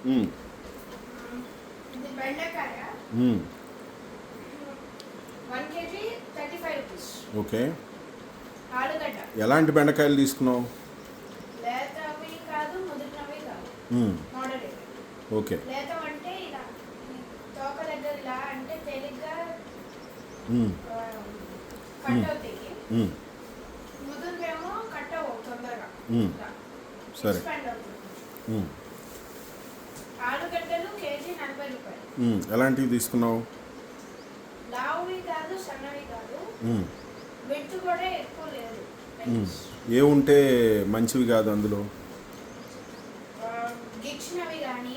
ఇది బెండకాయ 1 kg 35 rupees. Okay. ఆలుగడ్డ ఎలాంటి బెండకాయలు తీసుకున్నావు? లేతవి కాదు, ముదిరినవి కాదు, మోడరేట్. ఓకే. లేతవి అంటే ఇలా తోక దగ్గర ఇలా అంటే తేలిగ్గా కట్ అవుతాయి. ముదురువేమో కట్ అవ్వవు తొందరగా. సరే. ఆలుగడ్డలు కేజీ 40 రూపాయలు. ఎలాంటివి తీసుకున్నావు? లావువి కాదు, సన్నవి కాదు, వెట్టు కూడా ఎక్కువ లేదు. ఏ ఉంటే మంచివి కాదు అందులో? గిచ్చినవి కానీ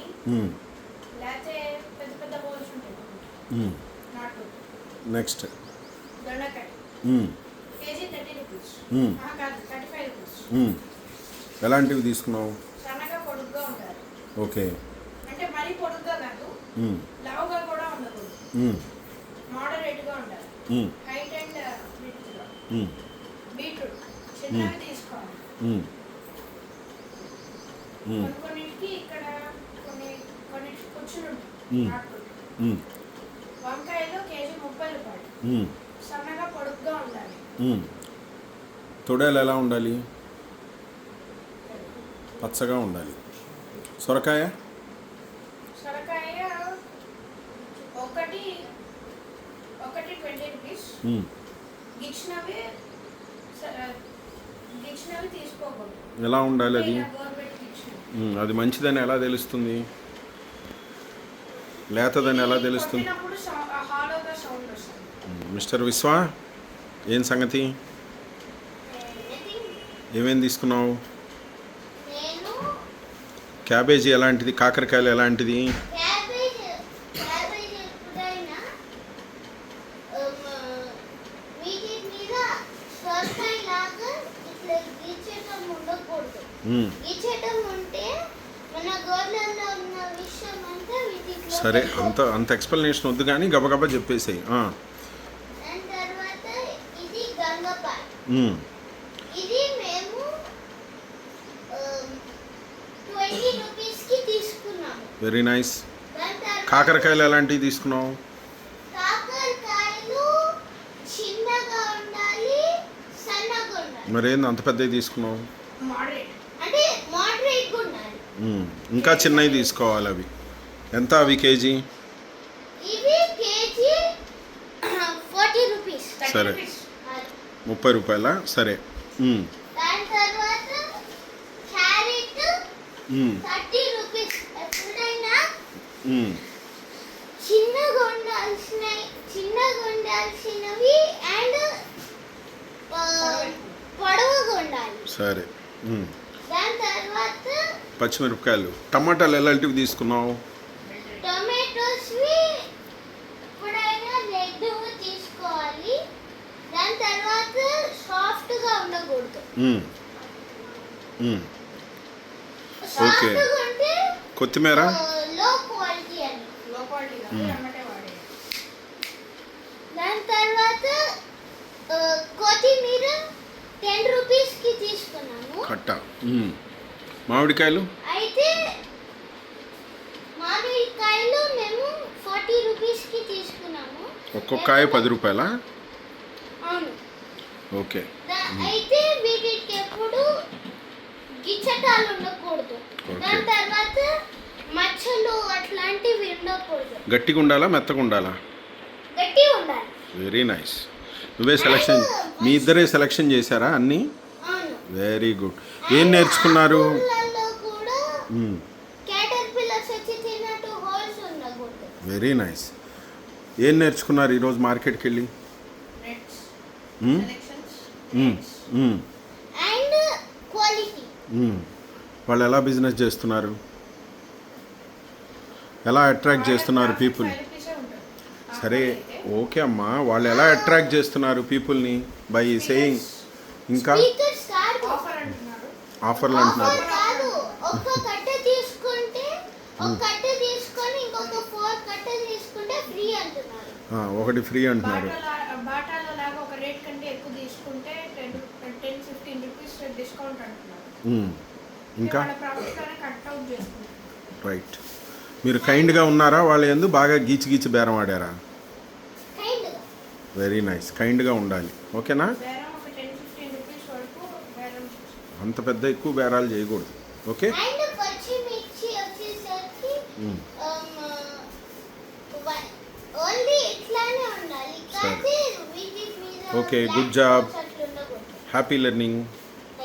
లేకపోతే పెద్ద పెద్ద హోల్స్ ఉంటాయి. నాటు. నెక్స్ట్ దొండకాయ కేజీ 30 రూపీస్. కాదు 35 రూపీస్. ఎలాంటివి తీసుకున్నావు? సన్నగా పొడుగ్గా ఉండాలి. ఓకే. అంటే మరీ పొడుగ్గా కాదు, లావుగా కూడా ఉండకూడదు, మోడరేట్గా ఉండాలి. Height and విడ్త్గా. బీట్రూట్ చిన్నవి తీసుకోవాలి. కొన్నిటికి ఇక్కడ కొన్ని కూర్చుని ఉంటాయి. వంకాయలు కేజీ 30 రూపాయలు. సన్నగా పొడుగ్గా ఉండాలి. తొడేలు ఎలా ఉండాలి? పచ్చగా ఉండాలి. సొరకాయ ఒకటి 20 రూపీస్. గిచ్చినవి తీసుకోకూడదు. ఎలా ఉండాలి అది? అది మంచిదని ఎలా తెలుస్తుంది? లేతదని ఎలా తెలుస్తుంది? మిస్టర్ విశ్వా, ఏం సంగతి? ఏమేం తీసుకున్నావు? క్యాబేజీ ఎలాంటిది? కాకరకాయలు ఎలాంటిది? సరే, అంత ఎక్స్ప్లెనేషన్ వద్దు కానీ గబగబా చెప్పేసాయి. Very nice. కాకరకాయలు ఎలాంటివి తీసుకున్నావు? మరేంది అంత పెద్దవి తీసుకున్నావు? ఇంకా చిన్నవి తీసుకోవాలి. అవి ఎంత? అవి కేజీ? సరే, 30 రూపాయలా? సరే. సరే. పచ్చిమిరపకాయలు. టమాటాలు ఎలాంటివి తీసుకున్నావు? ఓకే. కొత్తిమీర దాని తర్వాత కొత్తిమీర 10 రూపీస్కి తీసుకున్నాము. కట్ట. మామిడికాయలు అయితే మామిడికాయలు మేము 40 రూపీస్కి తీసుకున్నాము. ఒక్కొక్క కాయ 10 రూపాయలా? అవును. ఓకే. అయితే వీటికి ఎప్పుడు గిచ్చటాలు ఉండకూడదు. దాని తర్వాత మచ్చలు అట్లాంటివి ఉండకూడదు. గట్టిగా ఉండాలా మెత్తగా ఉండాలా? గట్టిగా ఉండాలి. Very nice. నువ్వే సెలెక్షన్, మీ ఇద్దరే సెలెక్షన్ చేశారా అన్నీ? Very good. ఏం నేర్చుకున్నారు? Very nice. ఏం నేర్చుకున్నారు ఈరోజు మార్కెట్కి వెళ్ళి? వాళ్ళు ఎలా బిజినెస్ చేస్తున్నారు? ఎలా అట్రాక్ట్ చేస్తున్నారు పీపుల్? సరే, ఓకే అమ్మా. వాళ్ళు ఎలా అట్రాక్ట్ చేస్తున్నారు పీపుల్ని? By saying. ఇంకా ఆఫర్లు అంటున్నారు. ఒకటి ఫ్రీ అంటున్నారు. ఇంకా రైట్. మీరు కైండ్గా ఉన్నారా వాళ్ళ యందు? బాగా గీచి గీచి బేరం ఆడారా? కైండ్గా. Very nice. కైండ్గా ఉండాలి. ఓకేనా? బేరం ఒక 10-15 రూపీస్ వరకు బేరం. అంత పెద్ద ఎక్కువ బేరాలు చేయకూడదు. ఓకే. అండ్ పచ్చిమిర్చి వచ్చేసరికి ఓన్లీ ఇట్లానే ఉండాలి. సరే. కాకపోతే వీటి మీద Okay, good job. అట్లా ఉండకూడదు. Happy learning.